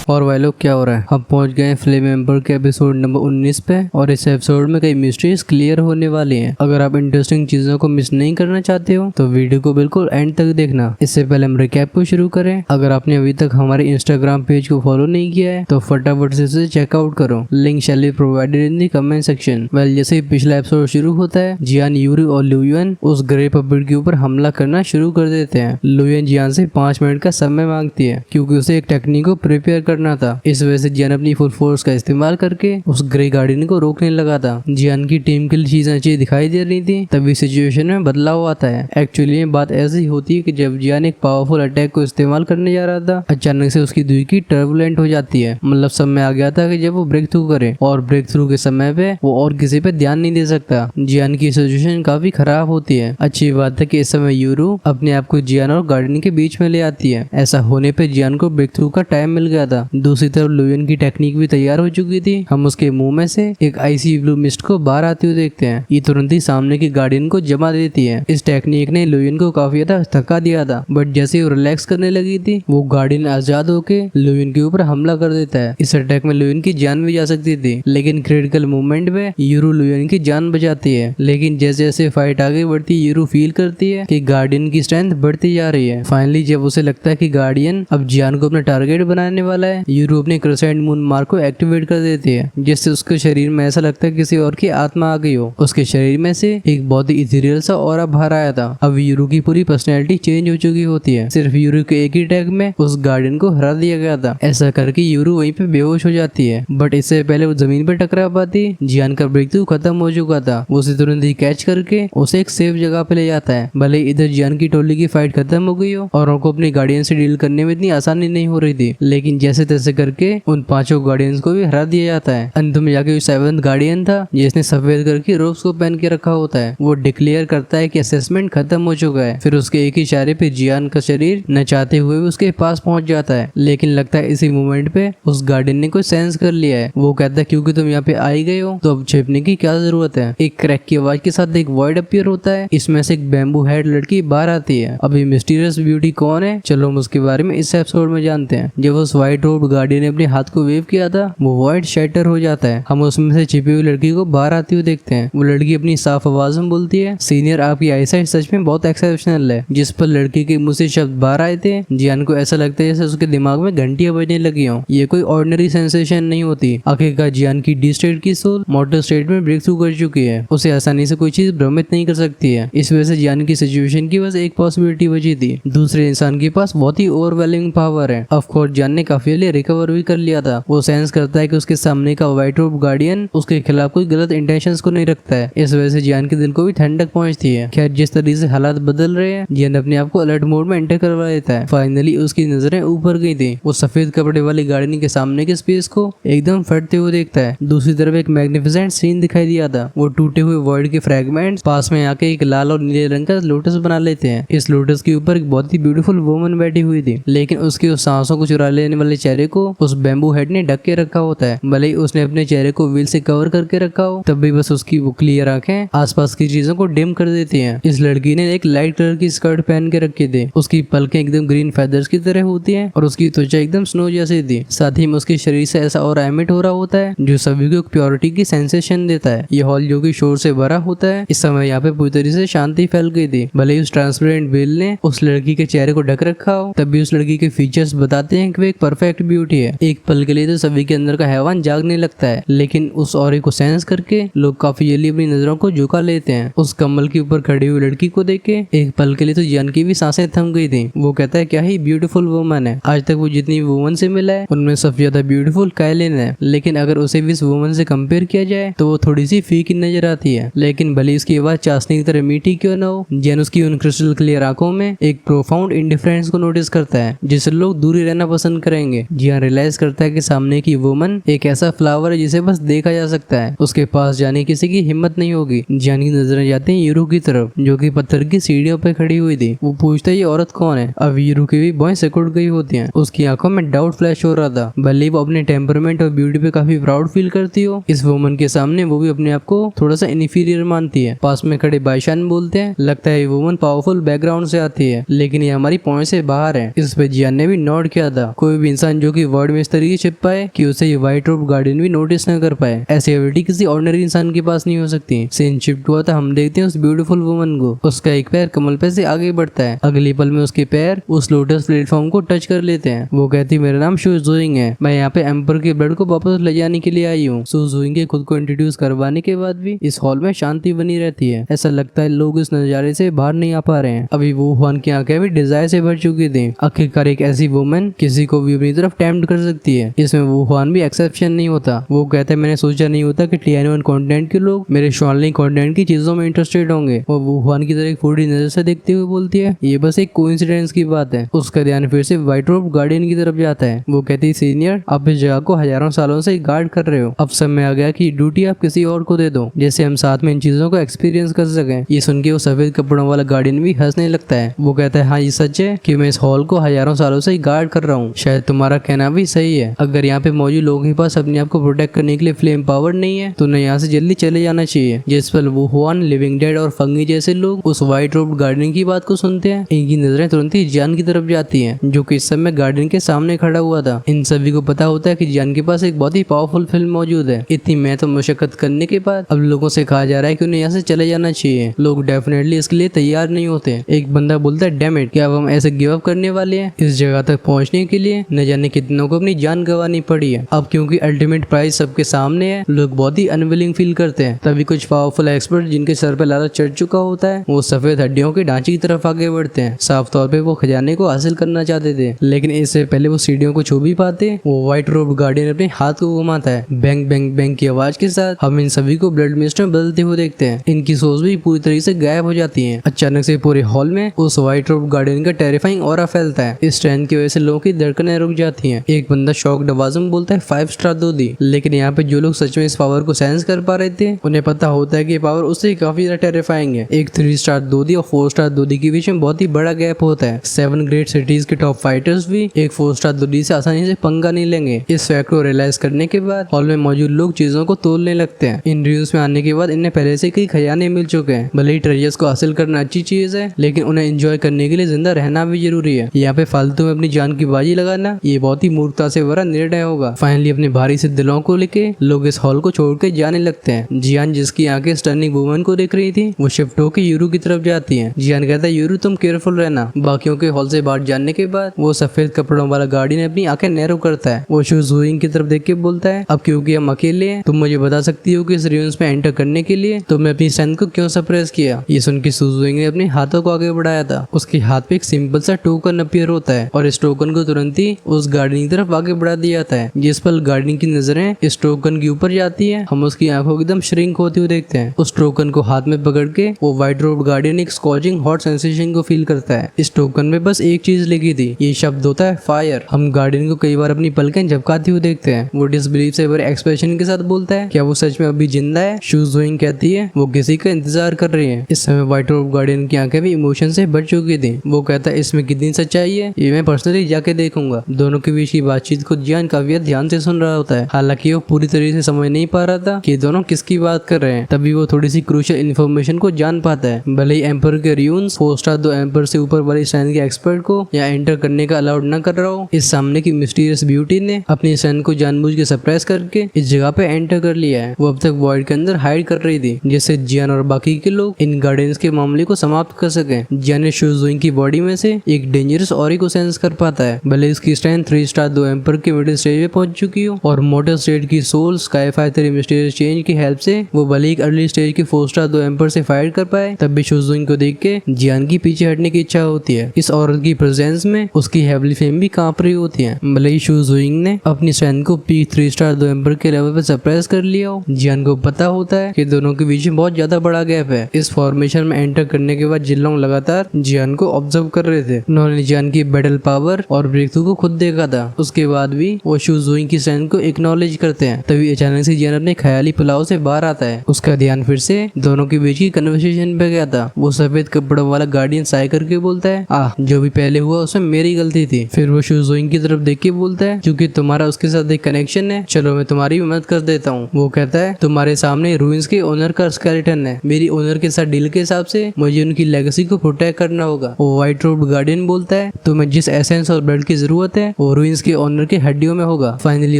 और भाई लोग क्या हो रहा है, हम पहुंच गए हैं फ्लेम एम्बर के एपिसोड नंबर 19 पे और इस एपिसोड में कई मिस्ट्रीज क्लियर होने वाली हैं। अगर आप इंटरेस्टिंग चीजों को मिस नहीं करना चाहते हो तो वीडियो को बिल्कुल एंड तक देखना। इससे पहले हम रिकैप को शुरू करें। अगर आपने अभी तक हमारे इंस्टाग्राम पेज को फॉलो नहीं किया है तो फटाफट से इसे चेकआउट करो। Link shall be provided in the comment section. Well, जैसे ही पिछला एपिसोड शुरू होता है, जियान, यूरी और लुयन उस ग्रे पपेट के ऊपर हमला करना शुरू कर देते हैं। लुयन जियान से 5 मिनट का समय मांगती है क्योंकि उसे एक टेक्निक को प्रिपेयर करना था। इस वजह से जियान अपनी फुल फोर्स का इस्तेमाल करके उस ग्रे गार्डियन को रोकने लगा था। जियान की टीम के लिए चीजें अच्छी दिखाई दे रही थी, तभी सिचुएशन में बदलाव आता है। एक्चुअली ये बात ऐसी होती है कि जब जियान एक पावरफुल अटैक को इस्तेमाल करने जा रहा था, अचानक से उसकी दुई की टर्बुलेंट हो जाती है। मतलब समय आ गया था कि जब वो ब्रेक थ्रू करे और ब्रेक थ्रू के समय पे वो और किसी पे ध्यान नहीं दे सकता। जियान की सिचुएशन काफी खराब होती है। अच्छी बात है कि इस समय यूरू अपने आप को जियान और गार्डियन के बीच में ले आती है। ऐसा होने पे जियान को ब्रेक थ्रू का टाइम मिल गया था। दूसरी तरफ लुयन की टेक्निक भी तैयार हो चुकी थी। हम उसके मुंह में से एक आईसी ब्लू मिस्ट को बाहर आते हुए देखते हैं। ये तुरंत ही सामने की गार्डियन को जमा देती है। इस टेक्निक ने लुयन को काफी ज्यादा थका दिया था, बट जैसे वो रिलैक्स करने लगी थी, वो गार्डियन आजाद होके लुयन के ऊपर हमला कर देता है। इस अटैक में लुयन की जान भी जा सकती थी, लेकिन क्रिटिकल मूवमेंट में यूरू लुयन की जान बचाती है। लेकिन जैसे जैसे फाइट आगे बढ़ती, यूरू फील करती है कि गार्डियन की स्ट्रेंथ बढ़ती जा रही है। फाइनली जब उसे लगता है कि गार्डियन अब जियान को अपना टारगेट बनाने वाला है, यूरू अपने क्रेसेंट मून मार्क को एक्टिवेट कर देती है, जिससे उसके शरीर में ऐसा लगता है किसी और की आत्मा आ गई हो। उसके शरीर में से एक बहुत ही इथेरियल सा ऑरा बाहर आया था। अब यूरू की पूरी पर्सनैलिटी चेंज हो चुकी होती है। सिर्फ यूरू के एक ही अटैक में उस गार्डियन को हरा दिया गया था। ऐसा करके यूरू वहीं पे बेहोश हो जाती है, बट इससे पहले वो जमीन पर टकरा पाती, जियान का ब्रेक थ्रू खत्म हो चुका था। वो उसे तुरंत ही कैच करके उसे एक सेफ जगह पे ले जाता है। भले इधर जियान की टोली की फाइट खत्म हो गई हो और उनको अपने गार्डियन से डील करने में इतनी आसानी नहीं हो रही थी, लेकिन जैसे तैसे करके उन 5 गार्डियंस को भी हरा दिया जाता है। अंत में जाके 7th गार्डियन था, जिसने सफेद कलर की रोब्स को पहन के रखा होता है, वो डिक्लेयर करता है कि असेसमेंट खत्म हो चुका है। फिर उसके एक ही इशारे पे जियान का शरीर न चाहते हुए भी उसके पास पहुंच जाता है। लेकिन लगता है इसी मोमेंट पे उस गार्डियन ने कोई सेंस कर लिया है। वो कहता है क्योंकि तुम यहाँ पे आई गए हो तो अब छिपने की क्या जरूरत है। एक क्रैक की आवाज के साथ एक वॉइड अपीयर होता है। इसमें से एक बैम्बू हेड लड़की बाहर आती है। अब ये मिस्टीरियस ब्यूटी कौन है, चलो हम उसके बारे में इस एपिसोड में जानते हैं। जब उस व्हाइट रोब गार्डियन ने अपने हाथ को वेव किया था, वो वॉइड शैटर हो जाता है। हम उसमें से छिपी हुई लड़की को बाहर आती हुई देखते हैं। वो लड़की अपनी साफ आवाज में बोलती है, सीनियर आपकी आईसाइट सच में बहुत एक्सेप्शनल है। जिस पर लड़की के मुंह से शब्द बाहर आए थे, जियान को ऐसा लगता है जैसे उसके दिमाग में घंटियां बजने लगी हों। ये कोई ऑर्डिनरी सेंसेशन नहीं होती। आखिरकार जियान की डी स्टेट की सोल मॉर्टल स्टेट में ब्रेक थ्रू कर चुकी है। उसे आसानी से कोई चीज भ्रमित नहीं कर सकती है। इस वजह से जियान की सिचुएशन की बस एक पॉसिबिलिटी बची थी, दूसरे इंसान के पास बहुत ही ओवरवेलमिंग पावर है। ऑफ कोर्स जियान ने काफी जल्दी रिकवर भी कर लिया था। वो सेंस करता है कि उसके सामने का व्हाइट रोब गार्डियन उसके खिलाफ कोई गलत इंटेंशंस को नहीं रखता है। इस वजह से जियान के दिल को भी ठंडक पहुंचती है। खैर, जिस तरीके से हालात बदल रहे हैं, जियान अपने आप को अलर्ट मोड में एंटर करवा लेता है। फाइनली उसकी नजरें ऊपर गई थी। वो सफेद कपड़े वाली गार्डियन के सामने के स्पेस को एकदम फटते हुए देखता है। दूसरी तरफ एक मैग्निफिसेंट सीन दिखाई दिया था। वो टूटे हुए वॉइड के फ्रैगमेंट्स पास में आके एक लाल और नीले रंग का लोटस बना लेते हैं। इस लोटस के ऊपर एक बहुत ही ब्यूटीफुल वुमन बैठी हुई थी, लेकिन उसकी उस सांसों को चुरा लेने वाले चेहरे को उस बैम्बू हेड ने ढक के रखा होता है। भले ही उसने अपने चेहरे को व्हील से कवर करके रखा हो, तब भी बस उसकी वो क्लियर आंखें आसपास की चीजों को डिम कर देती हैं। इस लड़की ने एक लाइट कलर की स्कर्ट पहन के रखी थी। उसकी पलकें एकदम ग्रीन फेदर्स की तरह होती हैं और उसकी त्वचा एकदम स्नो जैसी थी। साथ ही में उसके शरीर से ऐसा और एमिट हो रहा होता है जो सभी को प्योरिटी की सेंसेशन देता है। ये हॉल जो कि शोर से भरा होता है, इस समय यहाँ पे पूरी तरीके से शांति फैल गई थी। भले ही उस ट्रांसपेरेंट वेल ने उस लड़की के चेहरे को ढक रखा हो, तब भी उस लड़की के फीचर्स बताते हैं कि वो एक परफेक्ट ब्यूटी है। एक पल के लिए तो सभी के अंदर का हैवान जागने लगता है, लेकिन उस ऑरे को सेंस करके लोग काफी जल्दी अपनी नजरों को झुका लेते हैं। उस कम्बल के ऊपर खड़ी हुई लड़की को देख के एक पल के लिए तो जियान की भी सांसें थम गई थी। वो कहता है क्या ही ब्यूटीफुल वुमन है। आज तक वो जितनी वुमन से मिला है उनमें सबसे ज्यादा ब्यूटीफुल काइलिन है, लेकिन अगर उसे भी इस वुमन से कंपेयर किया जाए तो वो थोड़ी सी फीकी नजर आती है। लेकिन भले उसकी आवाज चाशनी की तरह मीठी क्यों ना हो, जियान उसकी उन क्रिस्टल क्लियर आंखों में एक प्रोफाउंड इंडिफरेंस को नोटिस करता है, जिससे लोग दूरी रहना पसंद करेंगे। जियान रियलाइज करता है कि सामने की वुमन एक ऐसा फ्लावर है जिसे बस देखा जा सकता है। उसके पास जाने किसी की हिम्मत नहीं होगी। जियान की नजरें जाते हैं यूरू की तरफ, जो कि पत्थर की सीढ़ियों पर खड़ी हुई थी। वो पूछता है ये औरत कौन है। अब यूरू की भी भौहें सिकुड़ गई होती हैं। उसकी आंखों में डाउट फ्लैश हो रहा था। भले वो अपने टेम्परमेंट और ब्यूटी पे काफी प्राउड फील करती हो, इस वुमन के सामने वो भी अपने आप को थोड़ा सा इन्फीरियर मानती है। पास में खड़े बाईशान बोलते हैं, लगता है ये वुमन पावरफुल बैकग्राउंड से आती है, लेकिन ये हमारी पहुंच से बाहर है। इस पे जियान ने भी नोट किया था। कोई भी इंसान इंसान जो कि वर्ड में इस तरीके छिप पाए कि उसे ये व्हाइट रोब गार्डियन भी नोटिस न कर पाए। ऐसी एबिलिटी किसी ऑर्डिनरी इंसान के पास नहीं हो सकती। सीन शिफ्ट हुआ था, हम देखते हैं उस ब्यूटीफुल वुमन को। उसका एक पैर कमल पे से आगे बढ़ता है, अगले पल में उसके पैर उस लोटस प्लेटफॉर्म को टच कर लेते हैं। वो कहती मेरा नाम शू जुइंग है, मैं यहाँ पे एम्पर के ब्लड को वापस ले जाने के लिए आई हूँ। शू जुइंग के खुद को इंट्रोड्यूस करवाने के बाद भी इस हॉल में शांति बनी रहती है। ऐसा लगता है लोग इस नजारे से बाहर नहीं आ पा रहे हैं। अभी वो हुआन की आंखें भी डिजायर से भर चुकी थी। आखिरकार एक ऐसी वुमन किसी को भी अपनी तरफ टेम्प्ट कर सकती है। इसमें वो हुआन भी एक्सेप्शन नहीं होता। वो कहता है मैंने सोचा नहीं होता कि टियानोन कॉन्टिनेंट के लोग मेरे शॉलिंग कॉन्टिनेंट की चीजों में इंटरेस्टेड होंगे। और वो हुआन की तरह एक फूडी नजर से देखते हुए बोलती है ये बस एक कोइंसिडेंस की बात है। उसका ध्यान फिर से व्हाइट रोब गार्डियन की तरफ जाता है। वो कहती है सीनियर, आप इस जगह को हजारों सालों से गार्ड कर रहे हो, अब समय आ गया कि ड्यूटी आप किसी और को दे दो, जैसे हम साथ में इन चीजों को एक्सपीरियंस कर सकें। ये सुन के वो सफेद कपड़ों वाला गार्डियन भी हंसने लगता है। वो कहता है हाँ ये सच है कि मैं इस हॉल को हजारों सालों से गार्ड कर रहा हूँ। शायद तुम्हारा कहना भी सही है। अगर यहाँ पे मौजूद लोगों के पास अपने आप को प्रोटेक्ट करने के लिए फ्लेम पावर नहीं है तो उन्हें यहाँ से जल्दी चले जाना चाहिए। जिस पर वो हुआन, लिविंग डेड और फंगी जैसे लोग उस व्हाइट रोब गार्डियन की बात को सुनते हैं। इनकी नजरें तुरंत ही जियान की तरफ जाती हैं, जो कि इस समय गार्डियन के सामने खड़ा हुआ था। इन सभी को पता होता है कि जियान के पास एक बहुत ही पावरफुल फिल्म मौजूद है। इतनी मेहनत और मशक्कत करने के बाद अब लोगों से कहा जा रहा है कि उन्हें यहाँ से चले जाना चाहिए। लोग डेफिनेटली इसके लिए तैयार नहीं होते। एक बंदा बोलता है डैम इट, क्या अब हम ऐसे गिव अप करने वाले हैं? इस जगह तक पहुंचने के लिए न जाने कितनों को अपनी जान गंवानी पड़ी है। अब क्योंकि अल्टीमेट प्राइज सबके सामने है, लोग बहुत ही अनविलिंग फील करते हैं। तभी कुछ पावरफुल एक्सपर्ट जिनके सर पे लालच चढ़ चुका होता है, वो सफेद हड्डियों के ढांचे की तरफ आगे बढ़ते हैं। साफ तौर पे वो खजाने को हासिल करना चाहते थे, लेकिन इससे पहले वो सीढ़ियों को छू भी पाते, वो व्हाइट रोब गार्डियन अपने हाथ को घुमाता है। बैंग बैंग बैंग की आवाज के साथ हम इन सभी को ब्लड मिस्ट में बदलते हुए देखते हैं। इनकी सोच भी पूरी तरीके से गायब हो जाती है। अचानक से पूरे हॉल में उस व्हाइट रोब गार्डियन का टेरिफाइंग ऑरा फैलता है। इस ट्रेंड की वजह से लोगों की धड़कनें रुक जाती हैं। एक बंदा शॉक्ड आवाज में बोलता है 5 स्टार दो दी। लेकिन यहाँ पे जो लोग सच में इस पावर को सेंस कर पा रहे थे, उन्हें पता होता है कि पावर उससे काफी ज्यादा टेरिफाइंग है। एक 3 स्टार दो दी और 4 स्टार दो दी के बीच में बहुत ही बड़ा गैप होता है। 7 ग्रेट सिटीज के टॉप फाइटर्स भी एक 4 स्टार दो दी से आसानी से पंगा नहीं लेंगे। इस फैक्ट को रियलाइज करने के बाद हॉल में मौजूद लोग चीजों को तोलने लगते हैं। इन रिव्यूज में आने के बाद इन्हें पहले से कई खजाने मिल चुके हैं। भले ही ट्रेजर्स को हासिल करना अच्छी चीज है, लेकिन उन्हें एंजॉय करने के लिए जिंदा रहना भी जरूरी है। यहाँ पे फालतू में अपनी जान की बाजी लगाना ये बहुत ही मूर्खता से भरा निर्णय होगा। फाइनली अपने भारी से दिलों को लेके लोग इस हॉल को छोड़ के जाने लगते हैं। जियान, जिसकी आंखें स्टर्निंग वुमन को देख रही थी, वो शिफ्ट होकर यूरू की तरफ जाती है। जियान कहता है यूरू तुम केयरफुल रहना। बाकियों के हॉल से बाहर जाने के बाद वो सफेद कपड़ों वाला गार्डियन अपनी आंखें नैरो करता है। वो शू जुइंग की तरफ देख के बोलता है अब क्योंकि हम अकेले हैं, तुम मुझे बता सकती हो कि इस रियून्स में एंटर करने के लिए तुमने अपनी स्ट्रेंथ को क्यों सप्रेस किया? ये सुन के शू जुइंग ने अपने हाथों को आगे बढ़ाया था। उसके हाथ पे एक सिंपल सा टोकन अपीयर होता है और इस टोकन को तुरंत ही उस गार्डियन की तरफ आगे बढ़ा दिया जाता है। जिस पर गार्डियन की नजरें इस टोकन के ऊपर जाती है, हम उसकी आंखों एकदम श्रिंक होती हुई देखते हैं। उस टोकन को हाथ में पकड़ के वो व्हाइट रोब गार्डियन एक स्कॉचिंग हॉट सेंसेशन को फील करता है। इस टोकन में बस एक चीज लिखी थी, ये शब्द होता है फायर। हम गार्डियन को कई बार अपनी पलकें झपकाती हुई देखते हैं। वो डिसबिलीफ से भरे एक्सप्रेशन के साथ बोलता है क्या वो सच में अभी जिंदा है? शू जुइंग कहती है वो किसी का इंतजार कर रही है। इस समय व्हाइट रोब गार्डियन की आंखें भी इमोशन से भर चुकी थी। वो कहता है इसमें कितनी सच्चाई है ये मैं पर्सनली जाके देखूंगा। दोनों के बीच की बातचीत को जियान काफी ध्यान से सुन रहा होता है। हालांकि वो पूरी तरीके से समझ नहीं पा रहा था कि दोनों किसकी बात कर रहे हैं। तभी वो थोड़ी सी क्रूशियल इन्फॉर्मेशन को जान पाता है। भले ही एम्पर के रियून्स 4 स्टार दो एम्पर से ऊपर वाली स्ट्रेंथ के एक्सपर्ट को यहाँ एंटर करने का अलाउड न कर रहा हो, इस सामने की मिस्टीरियस ब्यूटी ने अपनी स्ट्रेंथ को जानबूझ के सप्रेस करके इस जगह पे एंटर कर लिया है। वो अब तक वॉइड के अंदर हाइड कर रही थी, जिससे जियान और बाकी के लोग इन गार्डियंस के मामले को समाप्त कर सके। जियान ने शू जुइंग की बॉडी में से एक डेंजरस ऑरी को सेंस कर पाता है। भले इसकी स्ट्रेंथ 3 स्टार दो एम्पर के मिडिल स्टेज पे पहुंच चुकी हो और मोटर स्टेट की soul sky fighter mysterious change की हेल्प से वो भले एक अर्ली स्टेज के 4 स्टार दो एम्पर से फाइट कर पाए, तब भी शू जुइंग को देख के जियान की पीछे हटने की इच्छा होती है। इस औरत की प्रेजेंस में उसकी हेवली फेम भी कांप रही होती है। भले ही शू जुइंग ने अपनी स्ट्रेंथ को पीक 3 स्टार दो एम्पर के लेवल पे सप्रेस कर लिया हो, जियान को पता होता है कि दोनों के बीच में बहुत ज्यादा बड़ा गैप है। इस फॉर्मेशन में एंटर करने के बाद जिन लोग लगातार जियान को ऑब्जर्व कर रहे थे, उन्होंने जियान की बैटल पावर और ब्रेक थ्रू को खुद देखा था। उसके बाद भी वो शू जुइंग की स्ट्रेंथ को एक्नॉलेज करते हैं। तभी अचानक से जियान अपने ख्याली पुलाव से बाहर आता है। उसका ध्यान फिर से दोनों के बीच की कन्वर्सेशन पे गया था। वो सफेद कपड़ों वाला गार्डियन साई करके बोलता है जो भी पहले हुआ उसमें मेरी गलती थी। फिर वो शू जुइंग की तरफ देख के बोलता है क्योंकि तुम्हारा उसके साथ एक कनेक्शन है, चलो मैं तुम्हारी मदद कर देता हूँ। वो कहता है तुम्हारे सामने रूइंस के ओनर का स्केलेटन है, मेरी ओनर के साथ डील के हिसाब से मुझे उनकी लेगेसी को प्रोटेक्ट करना होगा। वो व्हाइट रोब गार्डियन बोलता है तुम्हें जिस एसेंस और ब्लड की जरूरत है वो और रूइंस के ऑनर के हड्डियों में होगा। फाइनली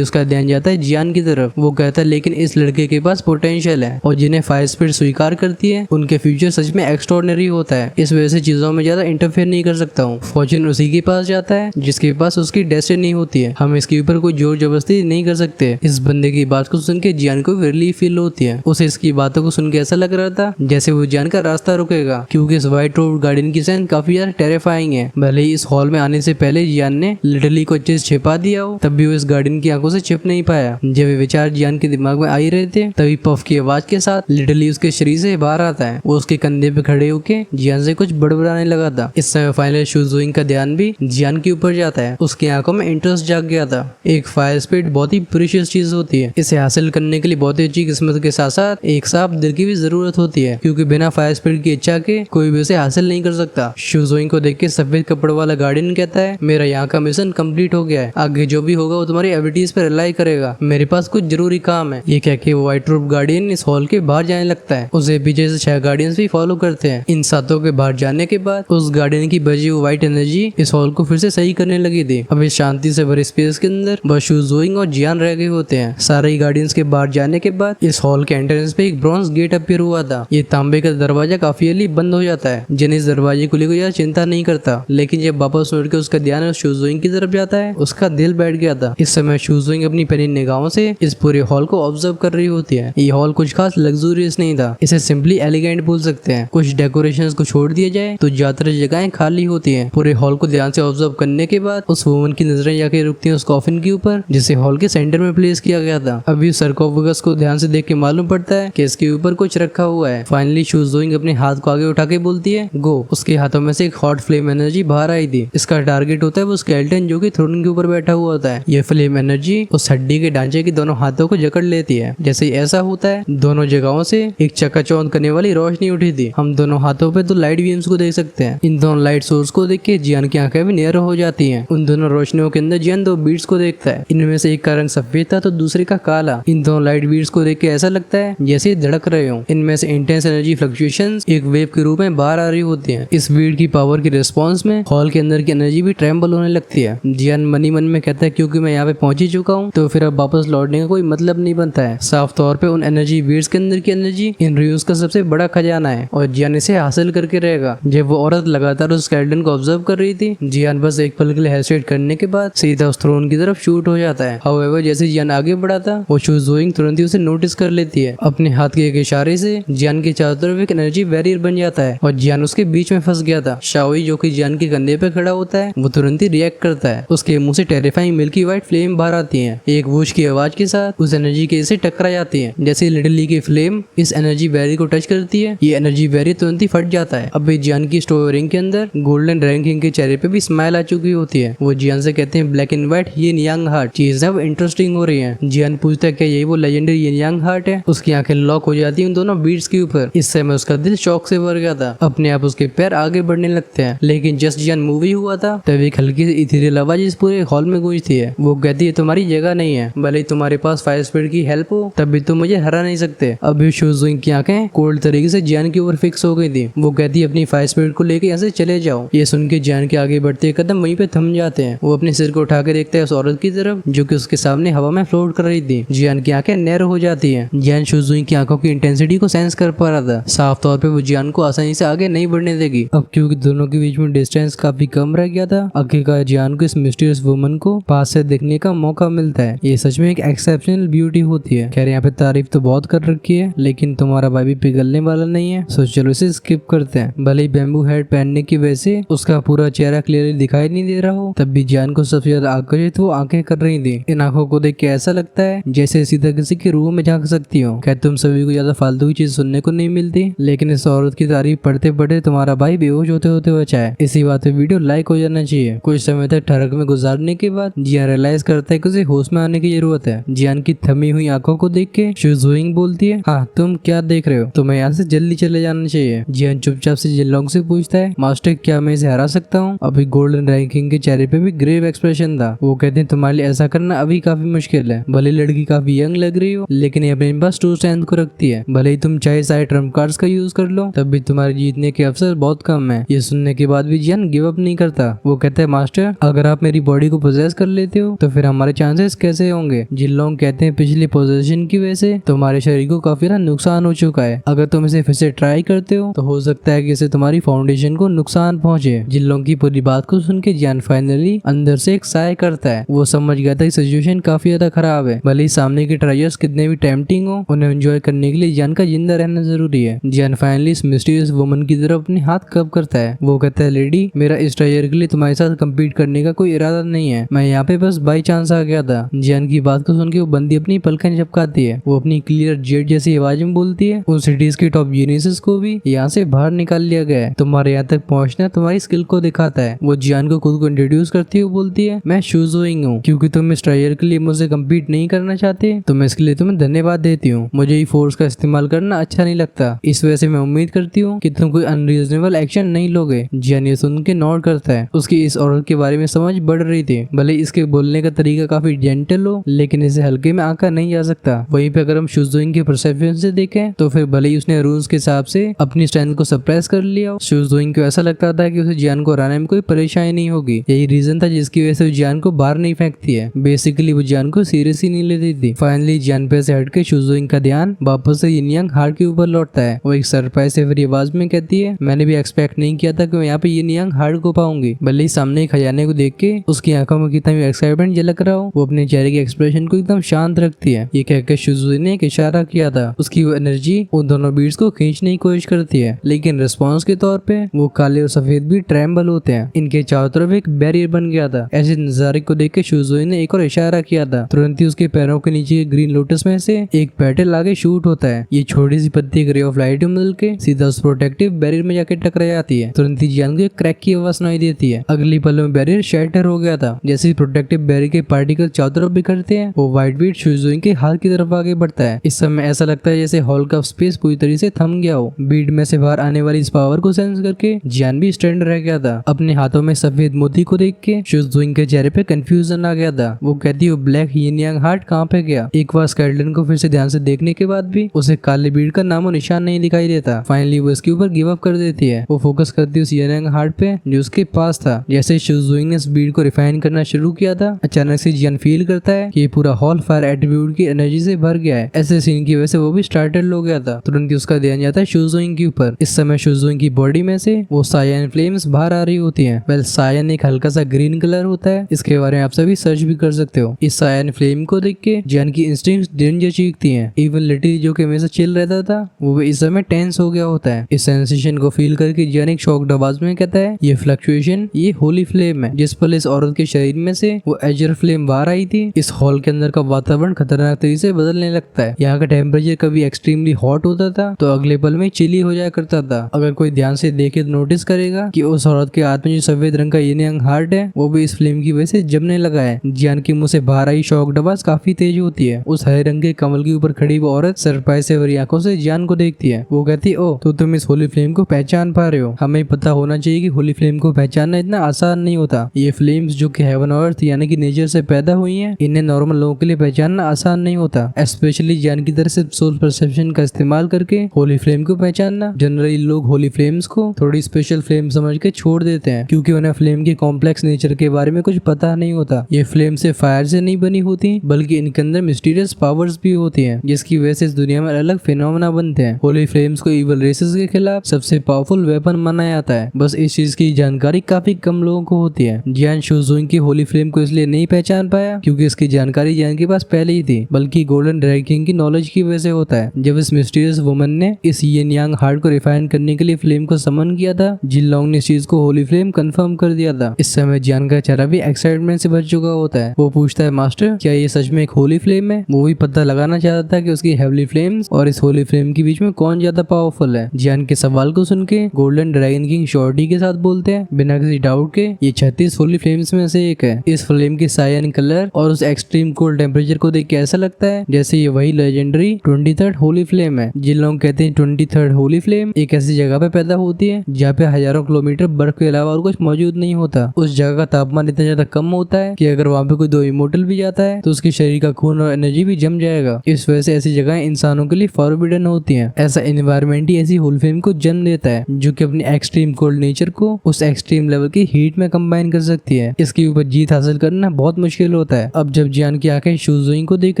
उसका ध्यान जाता है जियान की तरफ। वो कहता है लेकिन इस लड़के के पास पोटेंशियल है, और जिन्हें फायर स्पीड स्वीकार करती है उनके फ्यूचर सच में एक्स्ट्रॉर्डिनरी होता है। इस वजह से चीजों में ज्यादा इंटरफेयर नहीं कर सकता हूँ। फॉर्चून उसी के पास जाता है जिसके पास उसकी डेस्टिनी होती है। हम इसके ऊपर कोई जोर जबरदस्ती नहीं कर सकते। इस बंदे की बात को सुन के जियान को रिलीफ फील होती है। उसे इसकी बातों को सुन के ऐसा लग रहा था जैसे वो जियान का रास्ता रुकेगा, क्योंकि इस व्हाइट रोड गार्डन की सेंस काफी ज्यादा टेरिफाइंग है। भले ही इस हॉल में आने से पहले जियान ने लिटरली कोई चीज छिपा दिया हो, तब भी वो इस गार्डन की आंखों से छिप नहीं पाया। जब ये विचार जियान के दिमाग में आ ही रहे थे, तभी पफ की आवाज के साथ लिटरली उसके शरीर से बाहर आता है। वो उसके कंधे पे खड़े होके जियान से कुछ बड़बड़ाने लगा था। इस समय फाइनल शूजुइंग का ध्यान भी जियान के ऊपर जाता है। उसकी आंखों में इंटरेस्ट जाग गया था। एक फायर स्पीड बहुत ही प्रीशियस चीज होती है। इसे हासिल करने के लिए बहुत ही अच्छी किस्मत के साथ साथ एक साफ दिल की भी जरूरत होती है, क्योंकि बिना फायर स्पीड की इच्छा के कोई भी उसे हासिल नहीं कर सकता। शूजुइंग को देख के सफेद कपड़े वाला गार्डियन कहता है, मेरा यहाँ का मिशन कंप्लीट हो गया है। आगे जो भी होगा वो तुम्हारी एबिलिटीज पर रिलाई करेगा। मेरे पास कुछ जरूरी काम है। ये कह के वो व्हाइट रूफ गार्डियन इस हॉल के बाहर जाने लगता है। उसे पीछे से 6 गार्डियंस भी फॉलो करते हैं। इन 7 के बाहर जाने के बाद उस गार्डियन की बची हुई व्हाइट एनर्जी इस हॉल को फिर से सही करने लगी थी। अब इस शांति से भरे स्पेस के अंदर बस शूजुइंग और जियान रह गए होते हैं। सारे ही गार्डियंस के बाहर जाने के बाद इस हॉल के एंट्रेंस पे एक ब्रॉन्ज गेट अपीयर हुआ था। ये तांबे का दरवाजा काफी अर्ली बंद हो जाता है। जिन इस दरवाजे को लेकर यार चिंता नहीं करता, लेकिन जब वापस लौट के उसका ध्यान शूजुइंग की तरफ जाता है, उसका दिल बैठ गया था। इस समय शूजुइंग अपनी पैनी निगाहों से इस पूरे हॉल को ऑब्जर्व कर रही होती है। ये हॉल कुछ खास लग्जूरियस नहीं था, इसे सिंपली एलिगेंट बोल सकते हैं। कुछ डेकोरेशंस को छोड़ दिया जाए तो ज्यादातर जगहें खाली होती हैं। पूरे हॉल को ध्यान से ऑब्जर्व करने के बाद उस वुमन की नजरें जाके रुकती हैं उस कॉफिन के ऊपर, जिसे हॉल के सेंटर में प्लेस किया गया था। अभी सरकोफेगस को ध्यान से देख के मालूम पड़ता है कि इसके ऊपर कुछ रखा हुआ है। फाइनली शूजुइंग अपने हाथ को आगे उठा के बोलती है, गो। उसके हाथों में से एक हॉट फ्लेम एनर्जी बाहर आई थी। इसका टारगेट होता है वो स्केलेटन जो कि थ्रोन के ऊपर बैठा हुआ होता है। ये फ्लेम एनर्जी उस हड्डी के ढांचे की दोनों हाथों को जकड़ लेती है। जैसे ही ऐसा होता है, दोनों जगहों से एक चकाचौंध करने वाली रोशनी उठी थी। हम दोनों हाथों पे 2 लाइट बीम्स को देख सकते हैं। इन दोनों लाइट सोर्स को देख के जियान की आंखें भी नैरो हो जाती हैं। उन दोनों रोशनियों के अंदर जियान 2 बीड्स को देखता है। इनमें से एक का रंग सफेद था तो दूसरे का काला। इन दोनों लाइट बीड्स को देख के ऐसा लगता है जैसे धड़क रहे हो। इनमें से इंटेंस एनर्जी फ्लक्चुएशंस एक वेव के रूप में बाहर आ रही होती है। इस बीड की पावर की रिस्पॉन्स में हॉल के अंदर की एनर्जी भी ट्रेम्बल होने लगती है। जियान मनी मन में कहता है, क्योंकि मैं यहाँ पे पहुंच ही चुका हूँ तो फिर अब वापस लौटने का कोई मतलब नहीं बनता है। साफ तौर पे उन एनर्जी बीड्स के अंदर की एनर्जी इन रियूज का सबसे बड़ा खजाना है और जियान इसे हासिल करके रहेगा। जब वो औरत लगातार उस स्केलेटन को ऑब्जर्व कर रही थी, जियान बस एक पल के लिए हेजिटेट करने के बाद सीधा उस थ्रोन की तरफ शूट हो जाता है। हाउएवर जैसे जियान आगे बढ़ा था, वो शूजुइंग तुरंत ही उसे नोटिस कर लेती है। अपने हाथ के एक इशारे से जियान के चारों तरफ एक एनर्जी बैरियर बन जाता है और जियान उसके बीच में फंस गया था। शाओई जो कि जियान के कंधे पे खड़ा होता है, वो तुरंत ही रिएक्ट करता है। उसके मुंह से टेरिफाइंग मिल्की व्हाइट फ्लेम बाहर आती है। एक वूश की आवाज के साथ उस एनर्जी के से टकरा जाती है। जैसे लिटरली की फ्लेम इस एनर्जी बैरियर को टच करती है, ये एनर्जी बैरियर तुरंत ही फट जाता है। अब जियान की स्टोर रिंग के अंदर गोल्डन रैंकिंग के चेहरे पे भी स्माइल आ चुकी होती है। वो जियान से कहते हैं, ब्लैक एंड व्हाइट ये यांग हार्ट चीजें अब इंटरेस्टिंग हो रही है। जियान पूछता है क्या यही वो लेजेंडरी ये यांग हार्ट है। उसकी आंखें लॉक हो जाती है उन दोनों बीट्स के ऊपर। इस समय उसका दिल शौक से भर गया था। अपने आप उसके पैर आगे बढ़ने लगते हैं, लेकिन जस्ट जियान मूवी हुआ था तभी एक हल्की सी इथेरियल आवाज इस पूरे हॉल में गूंजती है। वो कहती है, तुम्हारी जगह नहीं है। भले ही तुम्हारे पास फायर स्पीड की हेल्प हो, तब भी तुम मुझे हरा नहीं सकते। अभी शूजुइंग की आंखें कोल्ड तरीके से जियान के ऊपर फिक्स हो गई थी। वो कहती है, अपनी फायर स्पीड को लेकर यहाँ से चले जाओ। ये सुन के जियान के आगे बढ़ते कदम वहीं पे थम जाते हैं। वो अपने सिर को उठा के देखता है उस औरत की तरफ जो कि उसके सामने हवा में फ्लोट कर रही थी। जियान की आंखें नैरो हो जाती है। जियान शूजुइंग की आंखों की इंटेंसिटी को सेंस कर पा रहा था। साफ तौर पे वो जियान को आसानी से आगे नहीं बढ़ने देगी। अब क्योंकि दोनों के बीच में डिस्टेंस काफी कम रह गया था, आखिरकार जियान को इस मिस्टीरियस वुमन को पास से देखने का मौका मिलता है। ये सच में एक एक्सेप्शनल ब्यूटी होती है। खैर यहाँ पे तारीफ तो बहुत कर रखी है, लेकिन तुम्हारा भाई भी पिघलने वाला नहीं है, सो चलो इसे स्किप करते हैं। भले ही बैम्बू हेड पहनने की वजह से उसका पूरा चेहरा क्लियरली दिखाई नहीं दे रहा हो, तब भी जियान को सबसे ज्यादा आकर्षित वो आंखें कर रही थी। इन आंखों को देख के ऐसा लगता है जैसे सीधा किसी के रूह में झांक सकती हो। खैर तुम सभी को ज्यादा फालतू की चीज सुनने को नहीं मिलती, लेकिन इस औरत की तारीफ पढ़ते पढ़ते तुम्हारा भाई बेहोश होते होते बचा है। इसी बात पे वीडियो लाइक हो जाना चाहिए। कुछ समय तक ठरक में गुजारने के बाद जियान रियलाइज करता है कि उसे होश में आने की जरूरत है। जियान की थमी हुई आंखों को देख के शूजुइंग बोलती है, हाँ तुम क्या देख रहे हो, तुम्हें यहाँ से जल्दी चले जाना चाहिए। जियान चुपचाप से जिनलोंग से पूछता है, मास्टर क्या मैं इसे हरा सकता हूँ। अभी गोल्डन रैंकिंग के चेहरे पे भी ग्रेव एक्सप्रेशन था। वो कहते हैं, तुम्हारे लिए ऐसा करना अभी काफी मुश्किल है। भले लड़की काफी यंग लग रही हो, लेकिन ये अपने पास ट्रू स्ट्रेंथ को रखती है। भले ही तुम चाहे सारे ट्रम्प कार्ड्स का यूज कर लो, तब भी तुम्हारे जीतने के अवसर बहुत कम है। ये सुनने के बाद भी जियान गिव अप नहीं करता। वो कहता है, मास्टर अगर आप मेरी हमारी बॉडी को पोजेस कर लेते हो तो फिर हमारे चांसेस कैसे होंगे। जिनलोंग कहते हैं पिछली पोजेशन की वजह से तुम्हारे शरीर को काफी ना नुकसान हो चुका है। अगर तुम इसे फिर से ट्राई करते हो तो हो सकता है कि इससे तुम्हारी फाउंडेशन को नुकसान पहुंचे। जिनलोंग की पूरी बात को सुन के जियान फाइनली अंदर से एक साय करता है। वो समझ गया था सिचुएशन काफी ज्यादा खराब है। भले ही सामने के ट्रायर्स कितने भी टेम्पटिंग हो, उन्हें एंजॉय करने के लिए जियान का जिंदा रहना जरूरी है। जियान फाइनली इस मिस्टीरियस वुमन की तरफ अपने हाथ कब करता है। वो कहता है लेडी, मेरा इस ट्रायर के लिए तुम्हारे साथ कम्पीट करने का कोई इरादा नहीं है, मैं यहाँ पे बस बाई चांस आ गया था। जियान की बात को सुन के वो बंदी अपनी पलकें झपकाती है। वो अपनी क्लियर जेट जैसी आवाज में बोलती है, उन सिटीज के टॉप जीनियसेस को भी यहाँ से बाहर निकाल लिया गया है, तुम्हारे यहाँ तक पहुँचना तुम्हारी स्किल को दिखाता है। वो जियान को खुद को इंट्रोड्यूस करती है, बोलती है मैं शूजोइंग हूँ, क्योंकि तुम इस ट्रायल के लिए मुझसे कम्पीट नहीं करना चाहते तो मैं इसके लिए तुम्हें धन्यवाद देती हूँ। मुझे ये फोर्स का इस्तेमाल करना अच्छा नहीं लगता, इस वजह से मैं उम्मीद करती हूँ कि तुम कोई अनरीजनेबल एक्शन नहीं लोगे। जियान ये सुन के नोट करता है। उसकी इस औरत के बारे में समझ बढ़ रही थी। भले इसके बोलने का तरीका काफी जेंटल हो, लेकिन इसे हल्के में आंका नहीं जा सकता। वहीं पे अगर हम शूजोइंग के परसेप्शन से देखें तो फिर भले ही उसने रूल्स के हिसाब से अपनी स्ट्रेंथ को सप्रेस कर लिया हो, शूजोइंग को ऐसा लगता था कि उसे जियान को हराने में कोई परेशानी नहीं होगी। यही रीजन था जिसकी वजह से वो जियान को बाहर नहीं फेंकती है। बेसिकली वो जियान को सीरियस ही नहीं लेती थी। फाइनली जियान पे से हट के शूजोइंग का ध्यान वापस से यिन यांग हार्ट के ऊपर लौटता है। वो एक सरप्राइज से फिर आवाज में कहती है, मैंने भी एक्सपेक्ट नहीं किया था कि मैं यहाँ पे यिन यांग हार्ट को पाऊंगी। भले ही सामने खजाने को देख के उसकी आंखों में कितना भी एक्साइटमेंट झलक रहा हो, वो अपने चेहरे के एक्सप्रेशन को एकदम शांत रखती है। ये कहकर शूजोइंग ने एक इशारा किया था। उसकी वो एनर्जी उन दोनों बीट्स को खींचने की कोशिश करती है, लेकिन रिस्पॉन्स के तौर पे वो काले और सफेद भी ट्रैम्बल होते हैं। इनके चारों तरफ एक बैरियर बन गया था। ऐसे नजारे को देख के शूजोइंग ने एक और इशारा किया था। तुरंत ही उसके पैरों के नीचे ग्रीन लोटस में से एक पेटल आगे शूट होता है। ये छोटी सी पत्ती एक रे ऑफ लाइट में मिल के सीधा उस प्रोटेक्टिव बैरियर में जाके टकरा जाती है। तुरंत ही जियान को एक क्रैक की आवाज सुनाई देती है। अगली पल में बैरियर शैटर हो गया था। जैसे प्रोटेक्टिव बैरियर के पार्टिकल चारों तरफ बिखरते हैं, वो व्हाइट बीट शूजोइंग के हाथ की तरफ आगे बढ़ता है। इस समय ऐसा लगता है जैसे हॉल का स्पेस पूरी तरीके से थम गया हो। बीट में से बाहर आने वाली इस पावर को सेंस करके जियान भी स्टैंड रह गया था। अपने हाथों में सफेद मोती को देख के शूजोइंग के चेहरे पे कंफ्यूजन आ गया था। वो कहती है ब्लैक यिन यांग हार्ट कहाँ पे गया। एक बार स्केलेटन को फिर से ध्यान से देखने के बाद भी उसे काले बीट का नामो निशान नहीं दिखाई देता। फाइनली वो इसके ऊपर गिव अप कर देती है। वो फोकस करती है उस यिन यांग हार्ट पे जो उसके पास था। जैसे शूजोइंग ने इस बीट को रिफाइन करना शुरू किया था, अचानक से जियान फील करता है कि ये पूरा हॉल फायर एट्रीब्यूट की एनर्जी से भर गया है। ऐसे सीन की वजह से वो भी स्टार्टल हो गया था। तुरंत ही उसका ध्यान जाता है शूजोइंग के ऊपर। इस समय शूजोइंग की बॉडी में से वो सायन फ्लेम्स बाहर आ रही होती हैं। वेल सायन एक हल्का सा ग्रीन कलर होता है। इसके बारे में आप सभी सर्च भी कर सकते हो। इस सायन फ्लेम को देख के जियान की इंस्टिंक्ट्स डेंजर चीखती हैं। इवन लिटिल जो कि हमेशा चिल रहता था वो भी इस समय टेंस हो गया होता है। इस सेंसेशन को फील करके जियान एक शॉक्ड आवाज में कहता है, ये फ्लक्चुएशन ये होली फ्लेम है। जिस पल इस औरत के शरीर में से वो एजर फ्लेम बाहर आई थी, इस हॉल के अंदर का वातावरण खतरनाक तरीके से बदलने लगता है। यहाँ का टेम्परेचर कभी एक्सट्रीमली हॉट होता था तो अगले पल में चिली हो जाया करता था। अगर कोई ध्यान से देखे तो नोटिस करेगा कि उस औरत के हाथ में जो सफेद रंग का यिन यांग हार्ट है वो भी इस फ्लेम की वजह से जमने लगा है। जियान के मुंह से बाहर आई शॉक्ड आवाज काफी तेज होती है। उस हरे रंग के कमल के ऊपर खड़ी वो औरत सरप्राइज से भरी आंखों से जियान को देखती है। वो कहती है, ओ तो तुम इस होली फ्लेम को पहचान पा रहे हो। हमें पता होना चाहिए कि होली फ्लेम को पहचानना इतना आसान नहीं होता। ये फ्लेम्स जो कि हेवन और अर्थ यानी कि नेचर से पैदा हुई हैं, इन्हें नॉर्मल लोगों के लिए पहचानना आसान नहीं होता। स्पेशली जियान की तरह से सोल परसेप्शन का इस्तेमाल करके होली फ्लेम को पहचानना। जनरली लोग होली फ्लेम्स को थोड़ी स्पेशल फ्लेम समझ के छोड़ देते हैं, क्योंकि उन्हें फ्लेम के कॉम्प्लेक्स नेचर के बारे में कुछ पता नहीं होता। ये फ्लेम से फायर से नहीं बनी होती, बल्कि इनके अंदर मिस्टीरियस पावर्स भी होती हैं, जिसकी वजह से इस दुनिया में अलग फिनोमेना बनते हैं। होली फ्लेम्स को इवल रेसेस के खिलाफ सबसे पावरफुल वेपन माना जाता है। बस इस चीज की जानकारी काफी कम लोगों को होती है। जियान शूजोइंग की होली फ्लेम को इसलिए नहीं पहचान पाया क्योंकि इसकी जानकारी जियान के पास पहले ही थी, बल्कि गोल्डन ड्रैगन किंग की नॉलेज की वजह से होता है। जब इस मिस्टीरियस वुमन ने इस यिन यांग हार्ट को रिफाइन करने के लिए फ्लेम को समन किया था, जिनलोंग ने इस चीज को होली फ्लेम कंफर्म कर दिया था। इस समय जियान का चेहरा भी एक्साइटमेंट से भर चुका होता है। वो पूछता है, मास्टर क्या ये सच में एक होली फ्लेम है। वो भी पता लगाना चाहता था कि उसकी हेवली फ्लेम्स और इस होली फ्लेम के बीच में कौन ज्यादा पावरफुल है। जियान के सवाल को सुन के गोल्डन ड्रैगन किंग शॉर्टी के साथ बोलते हैं, बिना किसी डाउट के ये 36 होली फ्लेम्स में से एक है। इस फ्लेम की सायन कलर और उस एक्सट्रीम कोल्ड टेम्परेचर को देख के ऐसा लगता है जैसे ये वही लेजेंडरी 23rd होली फ्लेम है। जिन लोग कहते हैं 23rd होली फ्लेम एक ऐसी जगह पे पैदा होती है जहाँ पे हजारों किलोमीटर बर्फ के अलावा और कुछ मौजूद नहीं होता। उस जगह का तापमान इतना ज्यादा कम होता है कि अगर वहाँ पे कोई दो इमोर्टल भी जाता है तो उसके शरीर का खून और एनर्जी भी जम जाएगा। इस वजह से ऐसी जगह इंसानों के लिए फॉरबिडन होती है। ऐसा एनवायरमेंट ही ऐसी होली फ्लेम को जन्म देता है जो कि अपनी एक्सट्रीम कोल्ड नेचर को उस एक्सट्रीम लेवल की हीट में कंबाइन कर सकती जाती है। इसके ऊपर जीत हासिल करना बहुत मुश्किल होता है। अब जब जियान की आंखें शूजुइंग को देख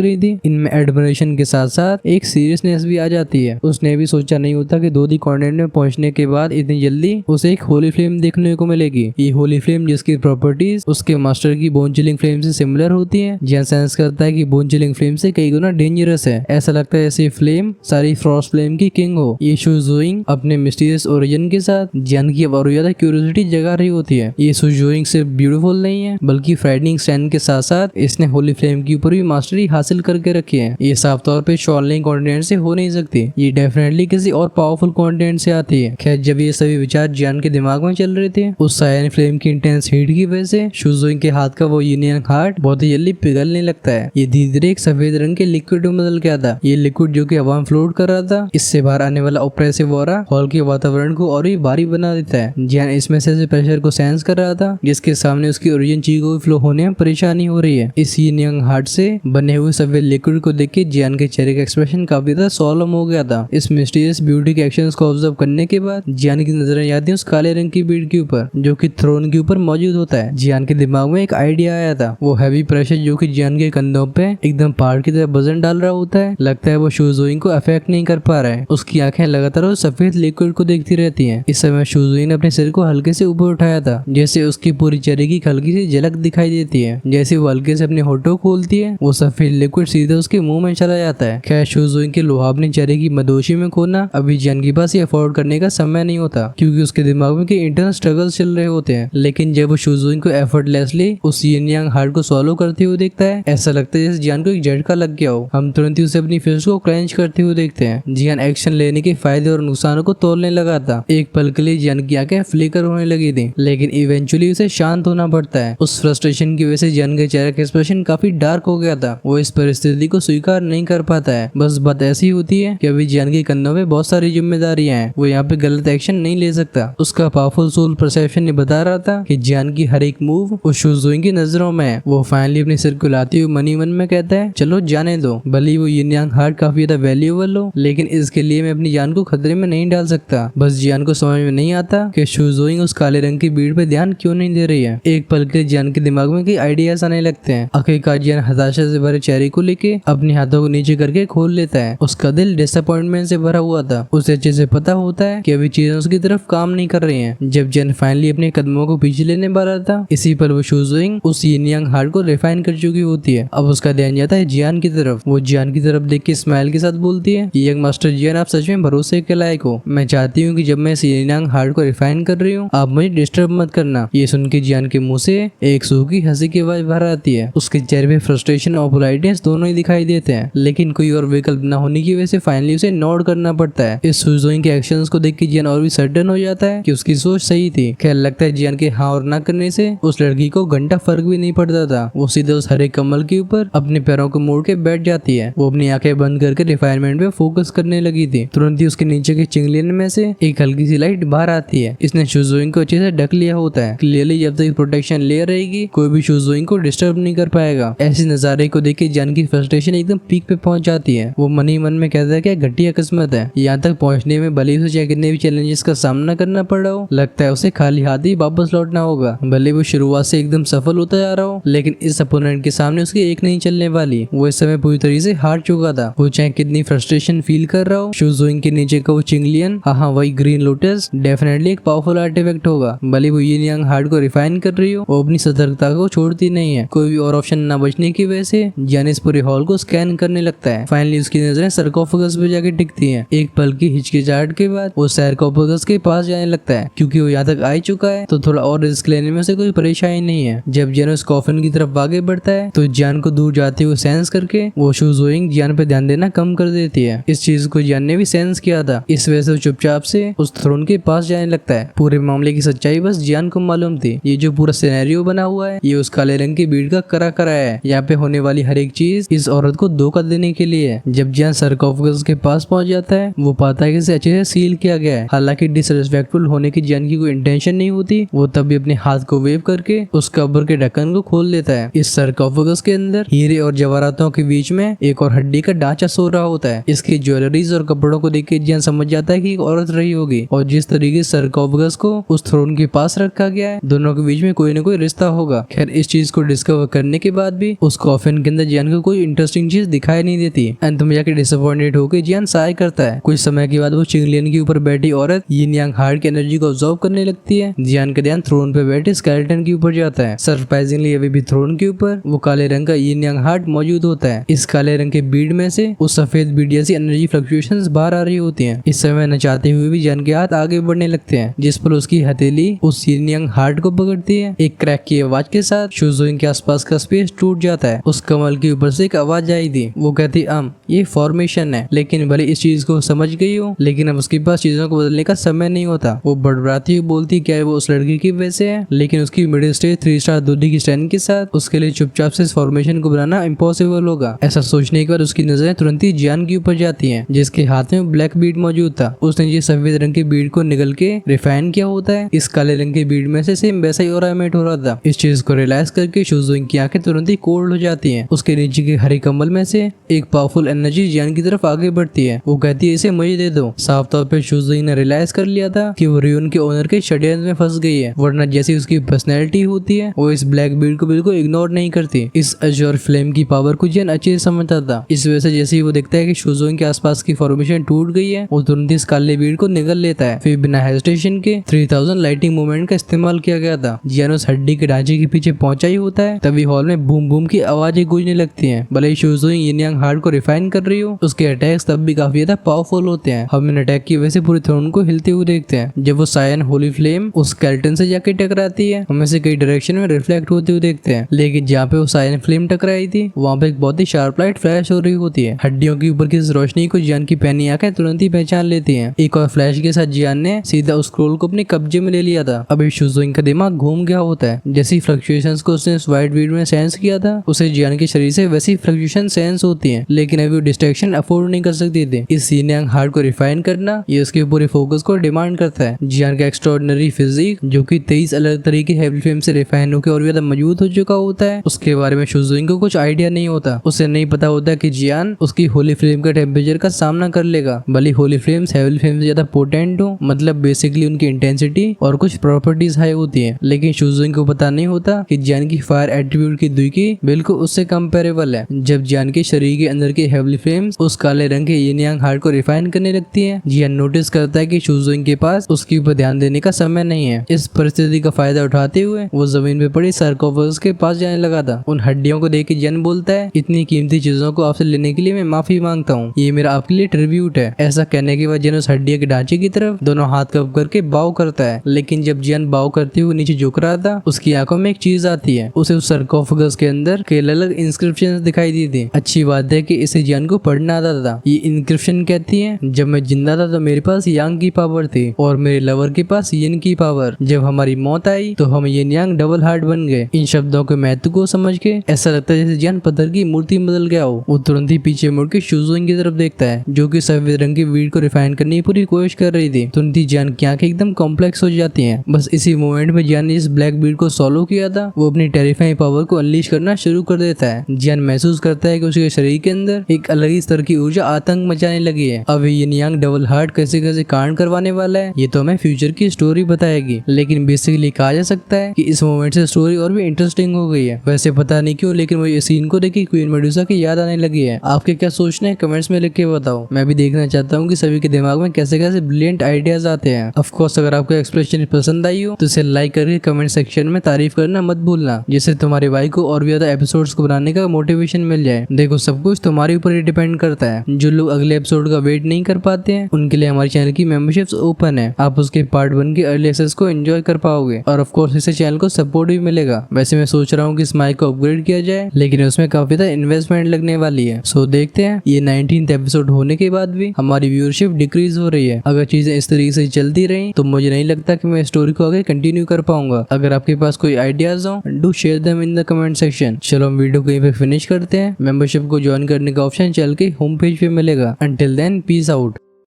रही थी, इनमें एडमिरेशन के साथ साथ एक सीरियसनेस भी आ जाती है। उसने भी सोचा नहीं होता कि दोदी कॉन्टिनेंट में पहुंचने के बाद इतनी जल्दी उसे एक होली फ्लेम देखने को मिलेगी। ये होली फ्लेम जिसकी प्रॉपर्टीज उसके मास्टर की बोन चिलिंग फ्लेम से सिमिलर होती है। जियान सेंस करता है कि बोन चिलिंग फ्लेम से कई गुना डेंजरस है। ऐसा लगता है जैसे फ्लेम सारी फ्रॉस्ट फ्लेम की किंग हो। ये शूजुइंग अपने मिस्टीरियस ओरिजिन के साथ जियान की और ज्यादा क्यूरियोसिटी जगा रही होती है। ये शूजुइंग सिर्फ ब्यूटीफुल नहीं है बल्कि फ्राइटनिंग स्टैंड के साथ साथ इसने होली फ्लेम के ऊपर भी मास्टरी हासिल करके रखी है। ये साफ तौर पे शॉर्लिंग कॉन्टिनेंट से हो नहीं सकती, ये डेफिनेटली किसी और पावरफुल कॉन्टिनेंट से आती है। खैर जब ये सभी विचार जियान के दिमाग में चल रहे थे, उस सायन फ्लेम की इंटेंस हीट की वजह से शूजुइंग के हाथ का वो यूनियन हार्ट बहुत ही जल्दी पिघलने लगता है। ये धीरे धीरे एक सफेद रंग के लिक्विड में बदल गया था। ये लिक्विड जो कि हवा में फ्लोट कर रहा था, इससे बाहर आने वाला ऑपरेसिव ऑरा हॉल के वातावरण को और भी भारी बना देता है। जियान इसमें से प्रेशर को सेंस कर रहा था जिसके सामने उसकी ओरिजिन चीज को फ्लो होने में परेशानी हो रही है। इस यूनियन हार्ट से बने हुए सफेद लिक्विड को देख के जियान के चेहरे का एक्सप्रेशन काफी ज्यादा सॉलम हो गया था। इस मिस्टीरियस ब्यूटी के एक्शंस को ऑब्जर्व करने के बाद जियान की नजरें जाती है उस काले रंग की बीड के ऊपर जो कि थ्रोन के ऊपर मौजूद होता है। जियान के दिमाग में एक आइडिया आया था, वो हैवी प्रेशर जो कि जियान के कंधों पे एकदम पहाड़ की तरह वजन डाल रहा होता है। लगता है वो शूजुइंग को अफेक्ट नहीं कर पा रहा है। उसकी आंखें लगातार उस सफेद लिक्विड को देखती रहती हैं। इस समय शूजुइंग ने अपने सिर को हल्के से ऊपर उठाया था, जैसे उसकी पूरी चेहरे की हल्की सी झलक दिखाई देती है। जैसे वो हल्के से अपने होठों खोलती है, वो सफेद लिक्विड सीधे उसके मुंह में चला जाता है। खैर शूजुइंग के लुहावनी चेहरे की मदोशी में खोना अभी जियान के पास ये अफोर्ड करने का समय नहीं होता, क्योंकि उसके दिमाग में इंटरनल स्ट्रगल्स चल रहे होते हैं। लेकिन जब वो शूजुइंग को एफर्टलेसली उस यिन यांग हार्ट को सॉलो करते हुए देखता है, ऐसा लगता है जैसे जियान को एक झटका लग गया हो। हम तुरंत ही उसे अपनी फिस्ट को क्लेंच करते हुए देखते हैं। जियान एक्शन लेने के फायदे और नुकसानों को तोलने लगा था। एक पल के लिए जियान की आंखें फ्लिकर होने लगी थी, लेकिन इवेंचुअली उसे शांत होना पड़ता है। उस फ्रस्ट्रेशन की वजह से जियान के चेहरे का एक्सप्रेशन काफी डार्क हो गया था। वो इस परिस्थिति को स्वीकार नहीं कर पाता है। बस बात ऐसी होती है कि अभी जियान के कंधों में बहुत सारी जिम्मेदारियां हैं। वो यहाँ पे गलत एक्शन नहीं ले सकता। उसका पावरफुल सोल परसेप्शन ने बता रहा था कि जियान की हर एक मूव उस शूजुइंग की नजरों में है। वो फाइनली अपने सिर को लाते हुए मनी मन में कहता है, चलो जाने दो। भले वो यिन यांग हार्ट काफी ज्यादा वैल्यूएबल हो, लेकिन इसके लिए मैं अपनी जान को खतरे में नहीं डाल सकता। बस जियान को समझ में नहीं आता कि शूजुइंग उस काले रंग की भीड़ पे ध्यान क्यों नहीं दे रही है। एक पल के जियान के दिमाग में कई आइडियाज आने लगते हैं। आखिरकार जियान हताशा से भरे चेहरे को लेके अपने हाथों को नीचे करके खोल लेता है। उसका दिल डिसअपॉइंटमेंट से भरा हुआ था। उसे अच्छे से पता होता है कि अभी चीजें उसकी तरफ काम नहीं कर रही हैं। जब जियान फाइनली अपने कदमों को पीछे लेने वाला था, इसी पर वो शूजुइंग उस यिन यांग हार्ट को रिफाइन कर चुकी होती है। अब उसका ध्यान जाता है जियान की तरफ। वो जियान की तरफ देख के स्माइल के साथ बोलती है, यंग मास्टर जियान, आप सच में भरोसे के लायक हो। मैं चाहती हूँ कि जब मैं इस यिन यांग हार्ट को रिफाइन कर रही हूँ, आप मुझे डिस्टर्ब मत करना। ये सुन के जियान के मुंह से एक सूखी हंसी की आवाज बाहर आती है। उसके चेहरे पे फ्रस्ट्रेशन और पोलाइटनेस दोनों ही दिखाई देते हैं, लेकिन कोई और विकल्प न होने की वजह से फाइनली उसे नोट करना पड़ता है। इस शूजुइंग के एक्शंस को देख के जियान और भी सर्टन हो जाता है कि उसकी सोच सही थी। खैर लगता है जियान के हाँ और ना करने से उस लड़की को घंटा फर्क भी नहीं पड़ता था। वो सीधे उस हरे कमल के ऊपर अपने पैरों को मोड़ के बैठ जाती है। वो अपनी आंखें बंद करके रिफाइनमेंट पे फोकस करने लगी थी। तुरंत ही उसके नीचे के चिंगलियन में से एक हल्की सी लाइट बाहर आती है। इसने शूजुइंग को अच्छे से ढक लिया होता है। क्लियरली जब तक प्रोटेक्शन ले रहेगी, कोई भी शूजुइंग को डिस्टर्ब नहीं कर पाएगा। ऐसे नजारे को देख के जियान की फ्रस्ट्रेशन एकदम पीक पे पहुंच जाती है। वो मन ही मन में कहता है कि घटिया किस्मत है। यहाँ तक पहुंचने में भले ही उसे कितने भी चैलेंजेस का सामना करना पड़ रहा हो, लगता है उसे खाली हाथ ही वापस लौटना होगा। भले वो शुरुआत से एकदम सफल होता जा रहा हो, लेकिन इस अपोनेंट के सामने उसकी एक नहीं चलने वाली। वो इस समय पूरी तरीके से हार चुका था। वो चाहे कितनी फ्रस्ट्रेशन फील कर रहा हो, शूजुइंग के नीचे का वो चिंगलियन, हाँ वही ग्रीन लोटस, डेफिनेटली एक पावरफुल आर्टिफैक्ट होगा। भले वो यिन यांग हार्ट को रिफाइन कर रही हो, वो अपनी सतर्कता को छोड़ती नहीं है। कोई भी और ऑप्शन न बचने की वजह से जियान इस पूरे हॉल को स्कैन करने लगता है। फाइनली उसकी नजरें सरकोफेगस पे जाके टिकती हैं। एक पल की हिचकिचाहट के बाद वो सरकोफेगस के पास जाने लगता है, क्योंकि वो यहाँ तक आ चुका है तो थोड़ा और रिस्क लेने में से कोई परेशानी नहीं है। जब जियान उस कॉफिन की तरफ आगे बढ़ता है तो जियान को दूर जाते हुए सेंस करके वो शूजुइंग जियान पे ध्यान देना कम कर देती है। इस चीज को जियान ने भी सेंस किया था। इस वजह से वो चुपचाप से उस थ्रोन के पास जाने लगता है। पूरे मामले की सच्चाई बस जियान को मालूम थी। ये जो पूरा सिनेरियो बना हुआ है, ये उस काले रंग की भीड़ का करा करा है। यहाँ पे होने वाली हर एक चीज इस औरत को धोखा देने के लिए है। जब जियान सरकोफेगस के पास पहुंच जाता है, वो पाता है कि इसे अच्छे से सील किया गया है। हालांकि डिसरिस्पेक्टफुल होने की जियान की कोई इंटेंशन नहीं होती। वो तब भी अपने हाथ को वेव करके उस कब्र के ढक्कन को खोल देता है। इस सरकोफेगस के अंदर हीरे और जवाहरातों के बीच में एक और हड्डी का ढांचा सो रहा होता है। इसकी ज्वेलरीज और कपड़ों को देख के जियान समझ जाता है कि एक औरत रही होगी। और जिस तरीके से सरकोफेगस को उस थ्रोन के पास रखा गया है, दोनों के बीच में में कोई ना कोई रिश्ता होगा। खैर इस चीज को डिस्कवर करने के बाद भी उस कॉफिन के अंदर जियान को कोई इंटरेस्टिंग चीज दिखाई नहीं देती। अंत में जाके डिसअपॉइंटेड होकर जियान साय करता है। कुछ समय के बाद वो चिंगलियन के ऊपर बैठी औरत यिन यांग हार्ट की एनर्जी को ऑब्जर्व करने लगती है। जियान का ध्यान थ्रोन पे बैठे स्केलेटन के ऊपर जाता है। सरप्राइजिंगली अभी भी थ्रोन के ऊपर वो काले रंग का यिन यांग हार्ट मौजूद होता है। इस काले रंग के बीड में से उस सफेद बीड जैसी एनर्जी फ्लक्चुएशंस बाहर आ रही होती हैं। इस समय न चाहते हुए भी जियान के हाथ आगे बढ़ने लगते हैं, जिस पर उसकी हथेली उस यिन यांग हार्ट को पकड़ती है। एक क्रैक की आवाज के साथ शुजोइंग के आसपास का स्पेस टूट जाता है। उस कमल के ऊपर से एक आवाज आई थी। वो कहती ये फॉर्मेशन है। लेकिन भले इस चीज को समझ गई हो, लेकिन अब उसके पास चीजों को बदलने का समय नहीं होता। वो बड़बड़ाती हुई बोलती क्या वो उस लड़की की वजह से है, लेकिन उसकी मिडिल स्टेज 3 स्टार दूरी की स्ट्रेंथ के साथ उसके लिए चुपचाप से इस फॉर्मेशन को बनाना इम्पॉसिबल होगा। ऐसा सोचने के बाद उसकी नजरें तुरंत ही जियान के ऊपर जाती हैं, जिसके हाथ में ब्लैक बीड मौजूद था। उसने ये सफेद रंग के बीड को निकल के रिफाइन किया होता है। इस काले रंग के बीड में से सेम वैसा ही ऑरा एमिट हो रहा था। इस चीज को रियलाइज करके शुजोइंग की आंखें तुरंत ही कोल्ड हो जाती हैं। उसके नीचे के हरे कमल में से एक पावरफुल एनर्जी जियान की तरफ आगे बढ़ती है। वो कहती है इसे मुझे दे दो। साफ तौर पे शुजोइंग ने रियलाइज कर लिया था कि वो रियोन के ओनर के षड्यंत्र में फंस गई है, वरना जैसी उसकी पर्सनैलिटी होती है वो इस ब्लैक बीड को बिल्कुल इग्नोर नहीं करती। इस अजोर फ्लेम की पावर को जियान अच्छे से समझता था। इस वजह से जैसे ही वो देखता है कि शुजोइंग के आसपास की फॉर्मेशन टूट गई है, वो तुरंत इस काले बीड को निगल लेता है। फिर बिना हेजिटेशन के 3000 लाइटिंग मूवमेंट का इस्तेमाल किया गया था। जियान उस हड्डी के ढांचे के पीछे पहुंचा ही होता है, तभी हॉल में बूम बूम की आवाजें गूंजने लगती हैं। भले ही शुजोइंग यिन यांग हार्ट को रिफाइन कर रही हो, उसके अटैक्स तब भी काफी ज्यादा पावरफुल होते हैं। हम इन अटैक की वजह से पूरे थ्रोन को हिलते हुए देखते हैं। जब वो सायन होली फ्लेम उस स्केलेटन से जाके टकराती है, हम इसे कई डायरेक्शन में रिफ्लेक्ट होते हुए देखते हैं। लेकिन जहाँ पे वो सायन फ्लेम टकराई थी, वहाँ पे एक बहुत ही शार्प लाइट फ्लैश हो रही होती है। हड्डियों के ऊपर की इस रोशनी को जियान की पहनी आंखें तुरंत ही पहचान लेती हैं। एक और फ्लैश के साथ जियान ने सीधा उस स्क्रोल को अपने कब्जे में ले लिया था। अभी शुजोइंग का दिमाग घूम गया होता है। जैसी फ्लक्चुएशंस को उसने उस व्हाइट बीड में सेंस किया था, उसे जियान के शरीर से वैसी फ्लक्चुएशन सेंस होती है। लेकिन अभी वो डिस्ट्रैक्शन अफोर्ड नहीं कर सकती थी। इस यिन यांग हार्ट को रिफाइन करना ये उसके पूरे फोकस को डिमांड करता है। जियान का एक्स्ट्राऑर्डिनरी फिजिक, जो कि 23 अलग तरीके हेवी फ्लेम से रिफाइन होकर और ज्यादा मौजूद हो चुका होता है, उसके बारे में शुजोइंग को कुछ आइडिया नहीं होता। उसे नहीं पता होता कि जियान उसकी होली फ्लेम का टेम्परेचर का सामना कर लेगा। भले होली फ्लेम्स हेवी फ्लेम से ज्यादा पोटेंट हो, मतलब बेसिकली उनकी इंटेंसिटी और कुछ प्रॉपर्टीज हाई होती है, लेकिन शुजोइंग को पता नहीं होता कि जियान की फायर एट्रीब्यूट की दुकी बिल्कुल उससे कंपेरेबल है। जब जियान के शरीर के अंदर के हेवी फ्लेम्स उस काले रंग के यिन यांग हार्ट को रिफाइन करने लगती है, जियान नोटिस करता है कि शुजोइंग के पास उसके ऊपर ध्यान देने का समय नहीं है। इस परिस्थिति का फायदा उठाते हुए वो जमीन पे पड़ी सार्कोफेगस के पास जाने लगा था। उन हड्डियों को देख के जियान बोलता है, इतनी कीमती चीजों को आपसे लेने के लिए मैं माफी मांगता हूँ, ये मेरा आपके लिए ट्रिब्यूट है। ऐसा कहने के बाद जियान उस हड्डी के ढांचे की तरफ दोनों हाथ कप करके बाव करता है। लेकिन जब जियान बाव करते हुए नीचे झुक रहा था, उसकी आंखों में एक चीज आती है। उसे उस सार्कोफेगस के अंदर कई अलग इंस्क्रिप्शन दिखाई दी थी। अच्छी बात है कि इसे जियान को पढ़ना आता था। ये इंस्क्रिप्शन कहती है, जब मैं जिंदा था तो मेरे पास यांग की पावर थी और मेरे लवर के पास यिन की पावर। जब हमारी मौत आई तो हम यिन यांग डबल हार्ट बन गए। इन शब्दों के महत्व को समझ के ऐसा लगता है जैसे जियान पत्थर की मूर्ति बदल गया हो। वो तुरंत ही पीछे मुड़ के शुजोइंग की तरफ देखता है, जो कि सफेद रंग की वीड को रिफाइन करने की पूरी कोशिश कर रही थी। तुरंत ही जियान की आंखें एकदम कॉम्प्लेक्स हो जाती हैं। बस इसी मोमेंट में जियान ने इस ब्लैक बीड को सॉल्व किया था। वो अपनी टेरिफाइंग पावर को अनलीश करना शुरू कर देता है। जियान महसूस करता है कि उसके शरीर के अंदर एक अलग ही स्तर की ऊर्जा आतंक मचाने लगी है। अब यिन यांग डबल हार्ट कैसे कैसे कांड करवाने वाला है, ये तो हमें फ्यूचर की स्टोरी बताएगी। लेकिन बेसिकली कहा जा सकता है कि इस मोमेंट से स्टोरी और भी इंटरेस्टिंग हो गई है। वैसे पता नहीं क्यों, लेकिन मुझे इस सीन को देख के क्वीन मेडुसा की याद आने लगी है। आपके क्या सोचना है कमेंट्स में लिख के बताओ। मैं भी देखना चाहता हूँ कि सभी के दिमाग में कैसे कैसे ब्रिलियंट आइडियाज आते हैं। ऑफ कोर्स अगर आपको एक्सप्रेशन पसंद आई हो तो इसे लाइक करके कमेंट सेक्शन में तारीफ करना मत भूलना, जिससे तुम्हारे भाई को और भी ज्यादा एपिसोड्स को बनाने का मोटिवेशन मिल जाए। देखो सब कुछ तुम्हारे ऊपर ही डिपेंड करता है। जो लोग अगले एपिसोड का वेट नहीं कर पाते हैं, उनके लिए हमारे चैनल की मेंबरशिप्स ओपन है। आप उसके पार्ट 1 के अर्ली एक्सेस को एंजॉय कर पाओगे और ऑफ कोर्स इससे चैनल को सपोर्ट भी मिलेगा। वैसे मैं सोच रहा हूँ कि इस माइक को अपग्रेड किया जाए, लेकिन उसमें काफी ज्यादा इन्वेस्टमेंट लगने वाली है। सो देखते हैं। ये 19th एपिसोड होने के बाद भी हमारी व्यूअरशिप डिक्रीज हो रही है। अगर चीजें इस तरीके से चलती रही तो मुझे नहीं लगता कि मैं स्टोरी को आगे कंटिन्यू कर पाऊंगा। अगर आपके पास कोई आइडियाज हो, do share them in the comment section. चलो हम वीडियो को यहीं पे फिनिश करते हैं। मेंबरशिप को ज्वाइन करने का ऑप्शन चैनल के होम पेज पे मिलेगा। Until then peace out.